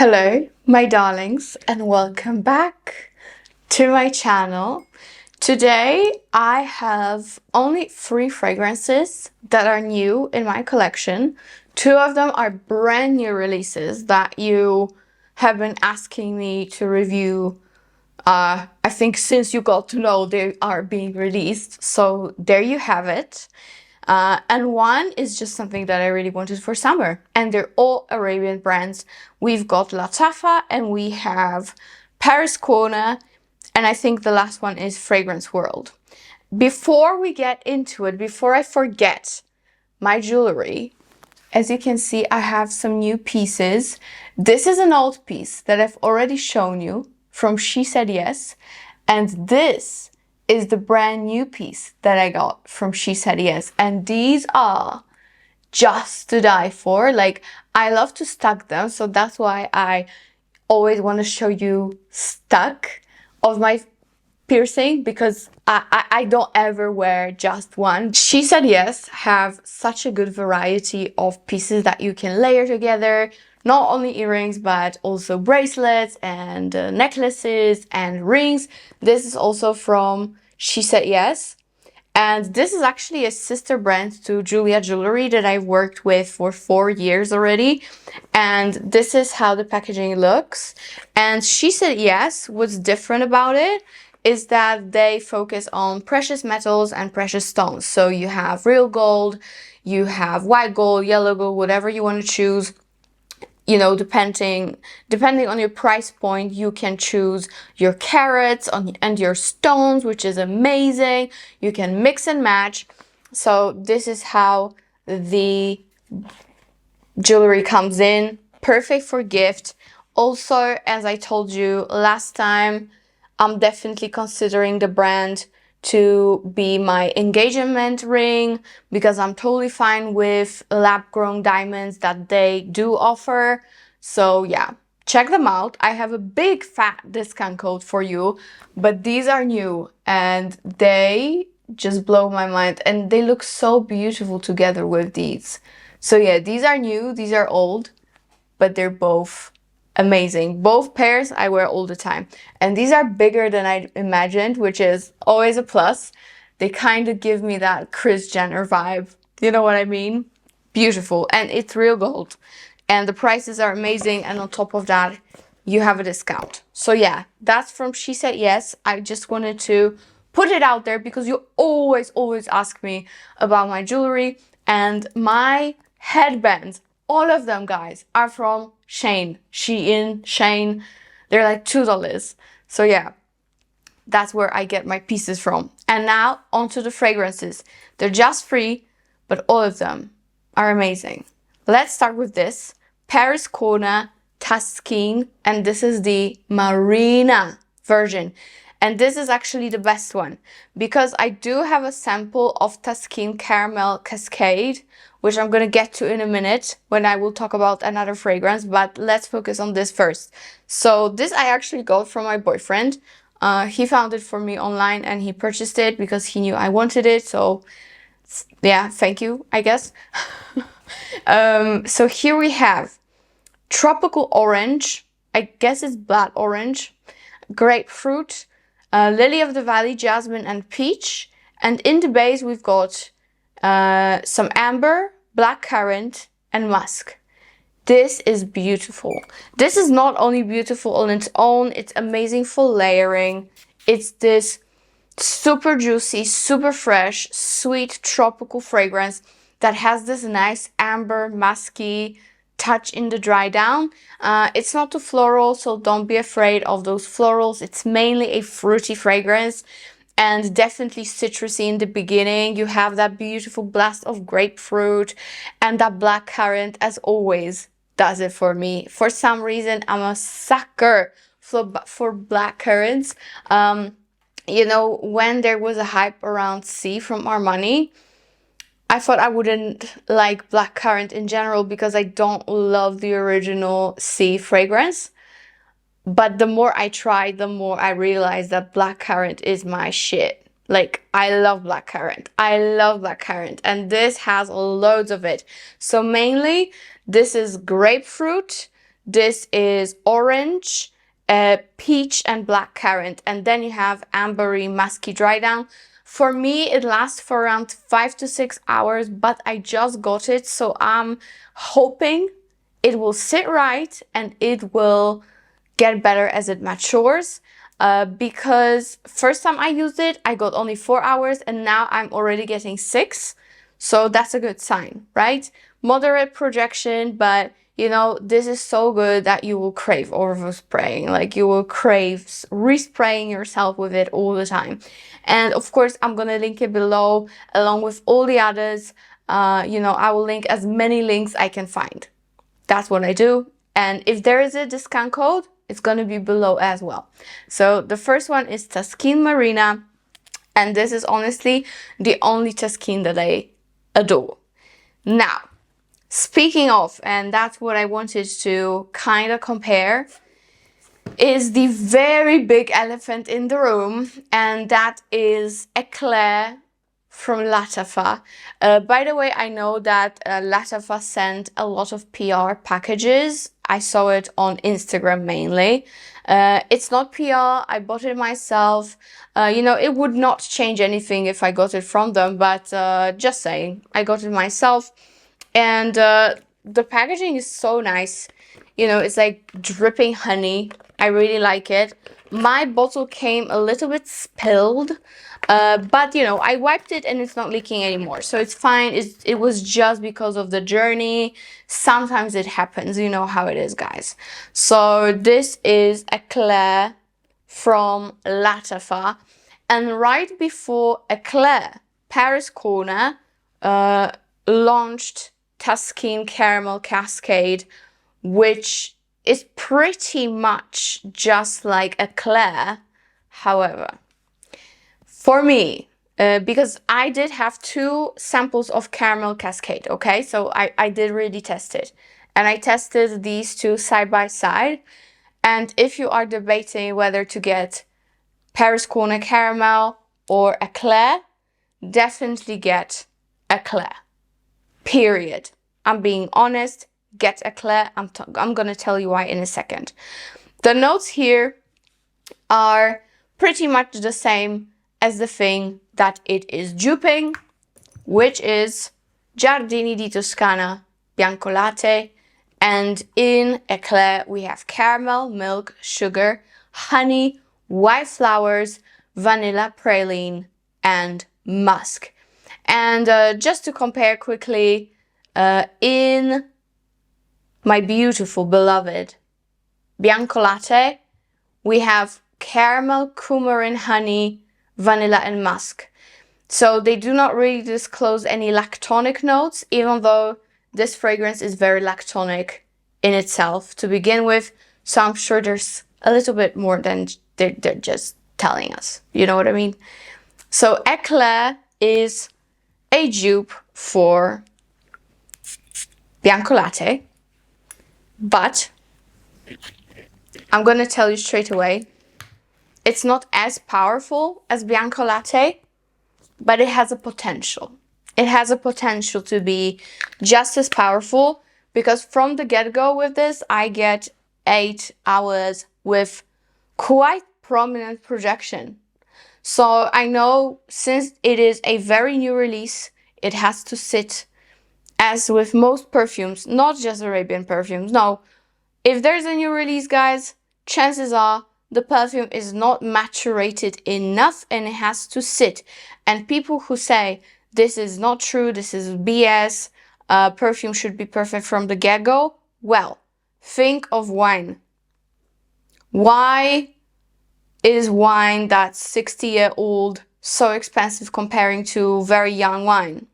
Hello, my darlings, and welcome back to my channel. Today, I have only 3 fragrances that are new in my collection. 2 of them are brand new releases that you have been asking me to review. I think since you got to know they are being released, so there you have it. And one is just something that I really wanted for summer, and they're all Arabian brands. We've got Lattafa and we have Paris Corner, and I think the last one is Fragrance World. Before we get into it, before I forget my jewelry, as you can see, I have some new pieces. This is an old piece that I've already shown you from She Said Yes, and this is the brand new piece that I got from She Said Yes, and these are just to die for. Like, I love to stack them, so that's why I always want to show you stack of my piercing, because I don't ever wear just one. She Said Yes have such a good variety of pieces that you can layer together. Not only earrings, but also bracelets and necklaces and rings. This is also from She Said Yes. And this is actually a sister brand to Julia Jewelry that I've worked with for 4 years already. And this is how the packaging looks. And She Said Yes, what's different about it is that they focus on precious metals and precious stones. So you have real gold, you have white gold, yellow gold, whatever you want to choose. You know, depending on your price point, you can choose your carats and your stones, which is amazing. You can mix and match. So this is how the jewelry comes in. Perfect for gift. Also, as I told you last time, I'm definitely considering the brand to be my engagement ring, because I'm totally fine with lab-grown diamonds that they do offer. So yeah, check them out. I have a big fat discount code for you, but these are new and they just blow my mind, and they look so beautiful together with these. So yeah, these are new, these are old, but they're both amazing. Both pairs I wear all the time, and these are bigger than I imagined, which is always a plus. They kind of give me that Kris Jenner vibe, you know what I mean? Beautiful, and it's real gold, and the prices are amazing, and on top of that you have a discount. So yeah, that's from She Said Yes. I just wanted to put it out there because you always ask me about my jewelry, and my headbands, all of them, guys, are from Shein. They're like $2. So yeah, that's where I get my pieces from. And now onto the fragrances. They're just 3, but all of them are amazing. Let's start with this. Paris Corner Taskeen, and this is the Marina version. And this is actually the best one, because I do have a sample of Taskeen Caramel Cascade, which I'm going to get to in a minute when I will talk about another fragrance, but let's focus on this first. So this I actually got from my boyfriend. He found it for me online and he purchased it because he knew I wanted it. So yeah, thank you, I guess. So here we have tropical orange, I guess it's blood orange, grapefruit, lily of the valley, jasmine, and peach. And in the base we've got some amber, blackcurrant, and musk. This is beautiful. This is not only beautiful on its own, it's amazing for layering. It's this super juicy, super fresh, sweet tropical fragrance that has this nice amber, musky touch in the dry down. It's not too floral, so don't be afraid of those florals. It's mainly a fruity fragrance, and definitely citrusy in the beginning. You have that beautiful blast of grapefruit, and that blackcurrant, as always, does it for me. For some reason, I'm a sucker for blackcurrants. You know, when there was a hype around C from Armani, I thought I wouldn't like blackcurrant in general because I don't love the original C fragrance. But the more I tried, the more I realized that blackcurrant is my shit. Like, I love blackcurrant. I love blackcurrant. And this has loads of it. So mainly, this is grapefruit. This is orange, peach and black currant. And then you have ambery, musky dry down. For me, it lasts for around 5 to 6 hours, but I just got it. So I'm hoping it will sit right and it will get better as it matures. Because first time I used it, I got only 4 hours and now I'm already getting 6. So that's a good sign, right? Moderate projection, but you know, this is so good that you will crave overspraying. Like you will crave respraying yourself with it all the time. And of course, I'm gonna link it below along with all the others. You know, I will link as many links I can find. That's what I do. And if there is a discount code, it's gonna be below as well. So the first one is Taskeen Marina. And this is honestly the only Taskeen that I adore. Now, speaking of, and that's what I wanted to kind of compare, is the very big elephant in the room, and that is Eclaire from Lattafa. By the way, I know that Lattafa sent a lot of PR packages. I saw it on Instagram mainly. It's not PR, I bought it myself. You know, it would not change anything if I got it from them, but just saying, I got it myself. And the packaging is so nice. You know, it's like dripping honey. I really like it. My bottle came a little bit spilled, but you know, I wiped it and it's not leaking anymore. So it's fine. It was just because of the journey. Sometimes it happens. You know how it is, guys. So this is Eclaire from Lattafa. And right before Eclaire, Paris Corner launched Taskeen Caramel Cascade, which is pretty much just like Eclaire. However, for me, because I did have 2 samples of Caramel Cascade, okay? So I did really test it. And I tested these 2 side by side. And if you are debating whether to get Paris Corner Caramel or Eclaire, definitely get Eclaire. Period. I'm being honest. Get Eclaire. I'm gonna tell you why in a second. The notes here are pretty much the same as the thing that it is duping, which is Giardini di Toscana Bianco Latte. And in Eclaire we have caramel, milk, sugar, honey, white flowers, vanilla praline, and musk. And just to compare quickly, in my beautiful beloved Bianco Latte, we have caramel, coumarin, honey, vanilla, and musk. So they do not really disclose any lactonic notes, even though this fragrance is very lactonic in itself to begin with. So I'm sure there's a little bit more than they're just telling us. You know what I mean? So Eclaire is a dupe for Bianco Latte, but I'm gonna tell you straight away, it's not as powerful as Bianco Latte, but it has a potential. It has a potential to be just as powerful, because from the get-go with this, I get 8 hours with quite prominent projection. So I know since it is a very new release, it has to sit, as with most perfumes, not just Arabian perfumes. No, if there's a new release, guys, chances are the perfume is not maturated enough and it has to sit. And people who say this is not true, this is BS, perfume should be perfect from the get-go, well, think of wine. Why is wine that's 60-year-old so expensive comparing to very young wine?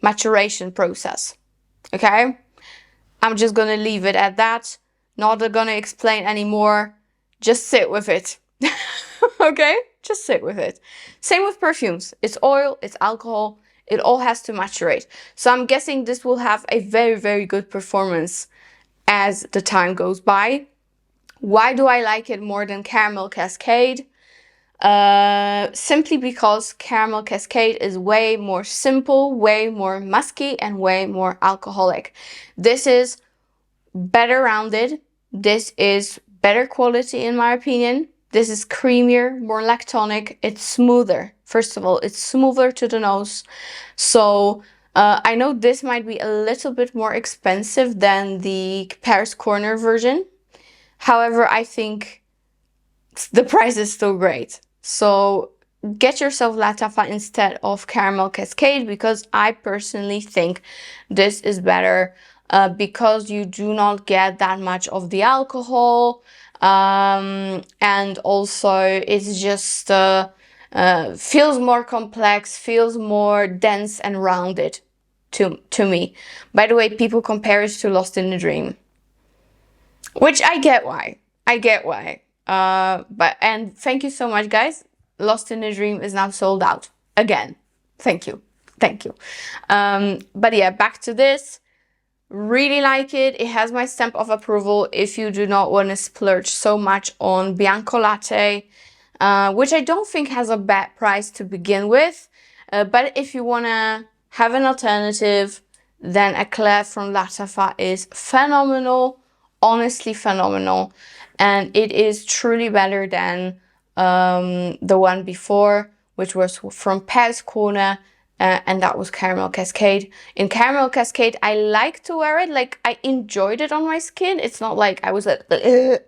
Maturation process. Okay? I'm just gonna leave it at that. Not gonna explain anymore. Just sit with it. Okay? Just sit with it. Same with perfumes. It's oil, it's alcohol, it all has to maturate. So I'm guessing this will have a very, very good performance as the time goes by. Why do I like it more than Caramel Cascade? Simply because Caramel Cascade is way more simple, way more musky, and way more alcoholic. This is better rounded. This is better quality in my opinion. This is creamier, more lactonic. It's smoother. First of all, it's smoother to the nose. So I know this might be a little bit more expensive than the Paris Corner version. However, I think the price is still great. So get yourself Lattafa instead of Caramel Cascade, because I personally think this is better because you do not get that much of the alcohol, and also it's just feels more complex, feels more dense and rounded to me. By the way, people compare it to Lost in a Dream, which I get why. And thank you so much, guys. Lost in a Dream is now sold out again. Thank you. But yeah, back to this. Really like it. It has my stamp of approval if you do not want to splurge so much on Bianco Latte, which I don't think has a bad price to begin with. But if you want to have an alternative, then Eclaire from Lattafa is phenomenal. Honestly phenomenal. And it is truly better than the one before, which was from Paris Corner, and that was Caramel Cascade. In Caramel Cascade, I like to wear it. Like, I enjoyed it on my skin. It's not like I was like,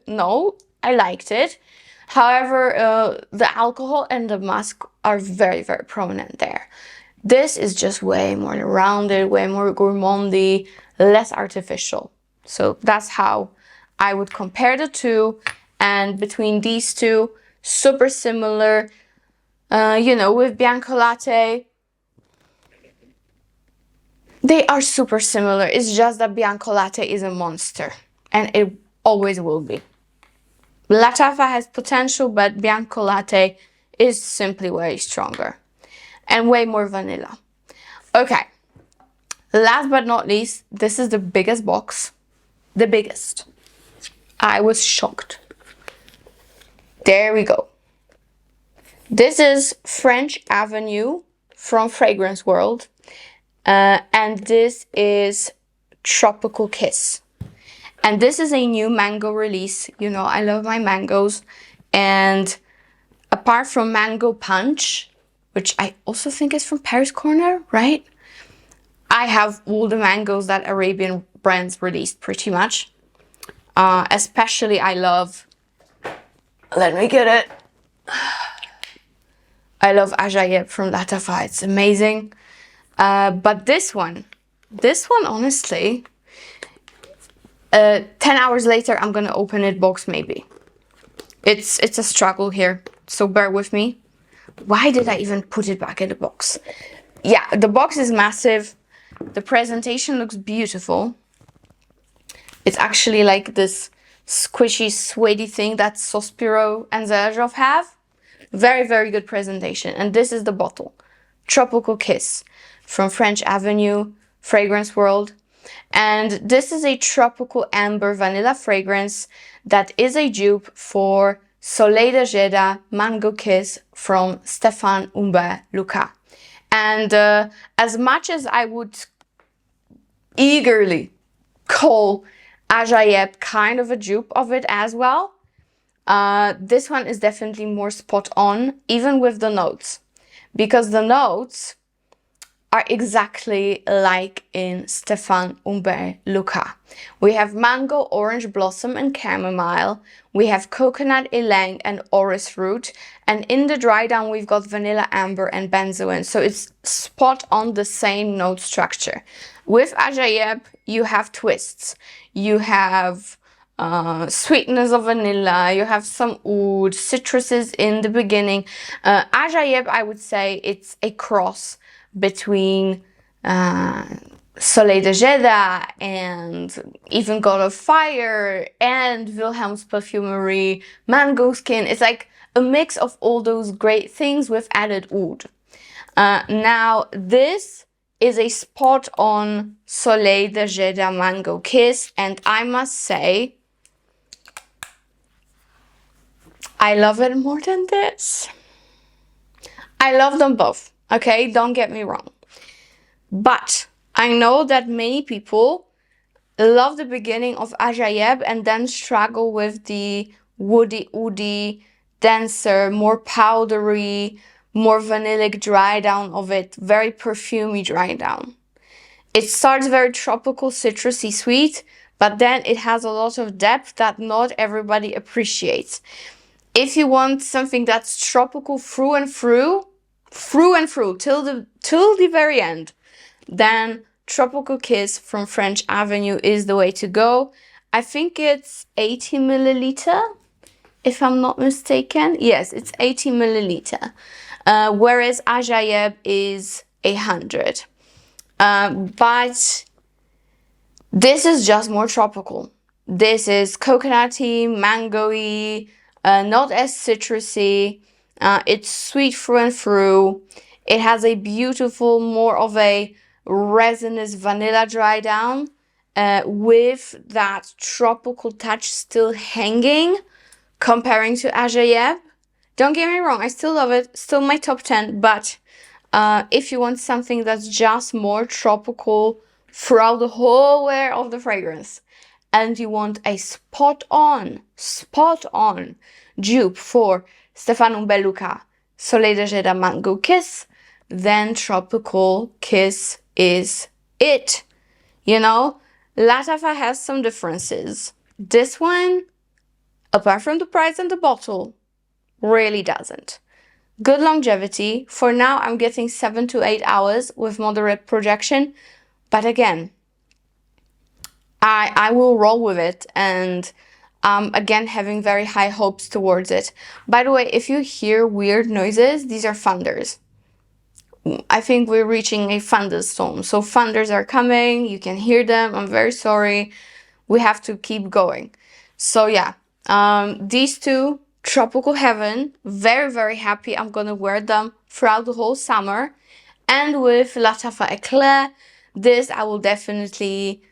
no, I liked it. However, the alcohol and the musk are very, very prominent there. This is just way more rounded, way more gourmandy, less artificial. So that's how I would compare the two. And between these two, super similar. You know, with Bianco Latte, they are super similar. It's just that Bianco Latte is a monster, and it always will be. Lattafa has potential, but Bianco Latte is simply way stronger and way more vanilla. Okay, last but not least, this is the biggest box. The biggest. I was shocked. There we go. This is French Avenue from Fragrance World. And this is Tropical Kiss. And this is a new mango release. You know, I love my mangoes. And apart from Mango Punch, which I also think is from Paris Corner, right? I have all the mangoes that Arabian brands released pretty much. Especially I love, let me get it. I love J.U.S from Lattafa. It's amazing. But this one honestly, 10 hours later, I'm gonna open it box maybe. It's a struggle here, so bear with me. Why did I even put it back in the box? Yeah, the box is massive. The presentation looks beautiful. It's actually like this squishy, suedey thing that Sospiro and Zelazov have. Very, very good presentation. And this is the bottle. Tropical Kiss from French Avenue, Fragrance World. And this is a tropical amber vanilla fragrance that is a dupe for Soleil de Jeddah Mango Kiss from Stéphane Humbert Lucas. And as much as I would eagerly call J.U.S kind of a dupe of it as well, this one is definitely more spot on, even with the notes, because the notes are exactly like in Stéphane Humbert Lucas. We have mango, orange blossom, and chamomile. We have coconut, ylang, and orris root. And in the dry down, we've got vanilla, amber, and benzoin. So it's spot on the same note structure. With J.U.S, you have twists. You have sweetness of vanilla, you have some oud, citruses in the beginning. J.U.S, I would say it's a cross between Soleil de Jeddah and even God of Fire and Wilhelm's Perfumery, Mango Skin. It's like a mix of all those great things with added oud. Now this is a spot on Soleil de Jeddah Mango Kiss, and I must say I love it more than this. I love them both, okay? Don't get me wrong. But I know that many people love the beginning of Ajayeb and then struggle with the woody, oody, denser, more powdery, more vanillic dry down of it. Very perfumey dry down. It starts very tropical, citrusy, sweet, but then it has a lot of depth that not everybody appreciates. If you want something that's tropical through and through, till the very end, then Tropical Kiss from French Avenue is the way to go. I think it's 80 milliliter, if I'm not mistaken. Yes, it's 80 milliliter, whereas Ajayeb is 100. But this is just more tropical. This is coconutty, mangoey, not as citrusy. It's sweet through and through. It has a beautiful, more of a resinous vanilla dry down, with that tropical touch still hanging, comparing to Ajayeb. Don't get me wrong, I still love it, still my top 10, but if you want something that's just more tropical throughout the whole wear of the fragrance, and you want a spot on dupe for Stefanum Belluca Soleil de Jeddah Mango Kiss, then Tropical Kiss is it. You know, Lattafa has some differences. This one, apart from the price and the bottle, really doesn't. Good longevity. For now, I'm getting 7 to 8 hours with moderate projection. But again, I will roll with it, and again, having very high hopes towards it. By the way, if you hear weird noises, these are thunders. I think we're reaching a thunderstorm. So thunders are coming. You can hear them. I'm very sorry. We have to keep going. So yeah, these two, Tropical Heaven, very, very happy. I'm gonna wear them throughout the whole summer. And with Lattafa Eclaire, this I will definitely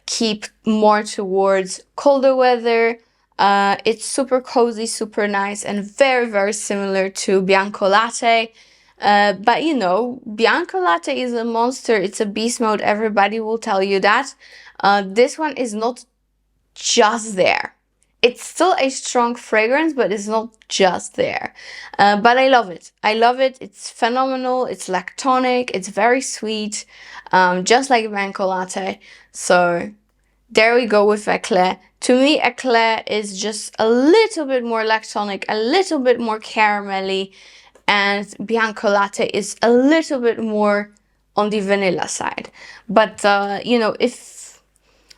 keep more towards colder weather. It's super cozy, super nice, and very, very similar to Bianco Latte. But you know, Bianco Latte is a monster. It's a beast mode. Everybody will tell you that. This one is not just there. It's still a strong fragrance, but it's not just there. But I love it. I love it. It's phenomenal. It's lactonic. It's very sweet, just like Bianco Latte. So there we go with Eclaire. To me, Eclaire is just a little bit more lactonic, a little bit more caramelly, and Bianco Latte is a little bit more on the vanilla side. But, you know, if,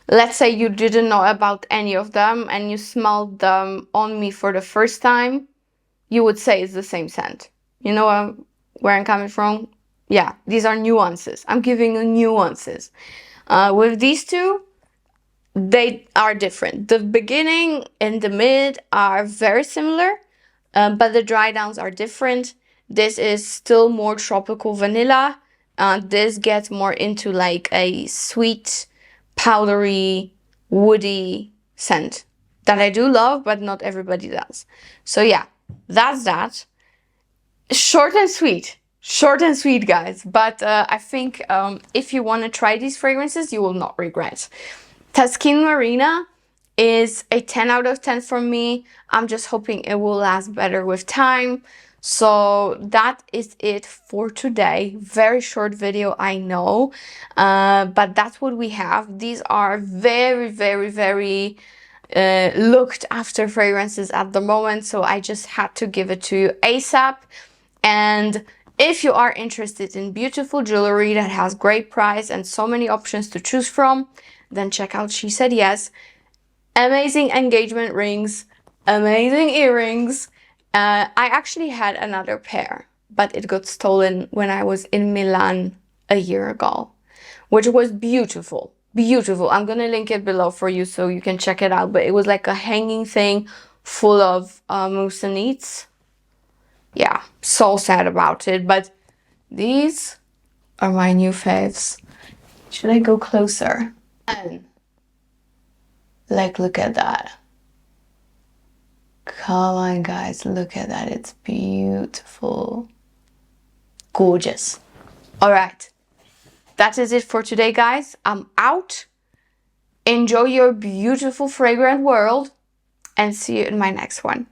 let's say you didn't know about any of them and you smelled them on me for the first time, you would say it's the same scent. You know where I'm coming from? Yeah, these are nuances. I'm giving you nuances. With these two, they are different. The beginning and the mid are very similar, but the dry downs are different. This is still more tropical vanilla. This gets more into like a sweet, powdery, woody scent that I do love, but not everybody does. So yeah, that's that. Short and sweet, guys. But I think if you want to try these fragrances, you will not regret. Taskeen Marina is a 10 out of 10 for me. I'm just hoping it will last better with time. So that is it for today. Very short video, I know, but that's what we have. These are very, very, very looked after fragrances at the moment, so I just had to give it to you ASAP. And if you are interested in beautiful jewelry that has great price and so many options to choose from, then check out She Said Yes. Amazing engagement rings, amazing earrings. I actually had another pair, but it got stolen when I was in Milan a year ago, which was beautiful, beautiful. I'm gonna link it below for you so you can check it out, but it was like a hanging thing full of moussanite. Yeah, so sad about it, but these are my new faves. Should I go closer? And like, look at that. Come on, guys, look at that. It's beautiful. Gorgeous. All right. That is it for today, guys. I'm out. Enjoy your beautiful fragrant world and see you in my next one.